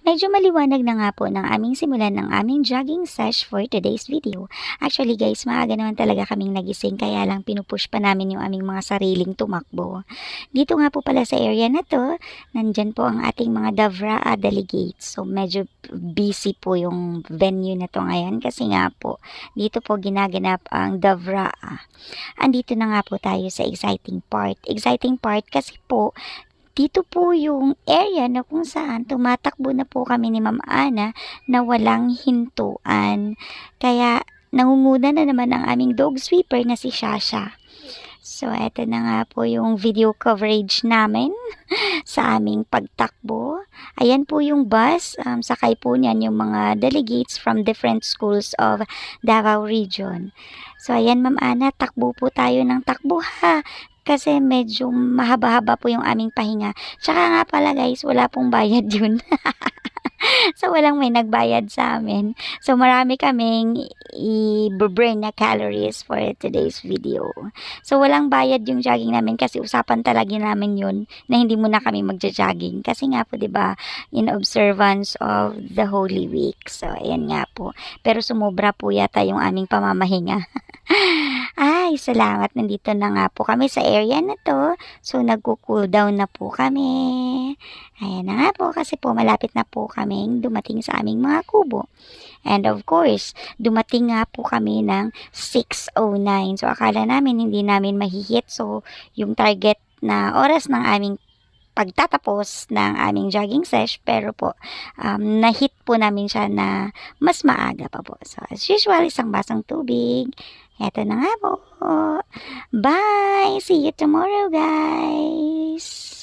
medyo maliwanag na nga po ng aming simulan ng aming jogging sesh for today's video. Actually guys, maaga naman talaga kaming nagising kaya lang pinupush pa namin yung aming mga sariling tumakbo. Dito nga po pala sa area na to, nandyan po ang ating mga Davraa delegates. So medyo busy po yung venue na to ngayon kasi nga po dito po ginaganap ang Davraa. Andito na nga po tayo sa exciting part. Exciting part kasi po dito po yung area na kung saan tumatakbo na po kami ni Ma'am Ana na walang hintuan. Kaya nangunguna na naman ang aming dog sweeper na si Shasha. So, eto na nga po yung video coverage namin sa aming pagtakbo. Ayan po yung bus. Sakay po niyan yung mga delegates from different schools of Davao Region. So, ayan Ma'am Ana, takbo po tayo ng takbo ha. Kasi medyo mahaba-haba po yung aming pahinga. Tsaka nga pala guys, wala pong bayad yun. So, walang may nagbayad sa amin. So, marami kaming i-burn na calories for today's video. So, walang bayad yung jogging namin kasi usapan talaga namin yun na hindi muna kami magja-jogging. Kasi nga po, 'di ba, in observance of the Holy Week. So, ayan nga po. Pero sumobra po yata yung aming pamamahinga. Ay, salamat. Nandito na nga po kami sa area na to. So, nagko-cool down na po kami. Ayan na nga po kasi po malapit na po kaming dumating sa aming mga kubo. And of course, dumating nga po kami ng 6:09. So, akala namin hindi namin mahihit. So, yung target na oras ng aming pagtatapos ng aming jogging sesh, pero po, na-hit po namin siya na mas maaga pa po. So, as usual, isang basang tubig. Eto na nga po. Bye! See you tomorrow, guys!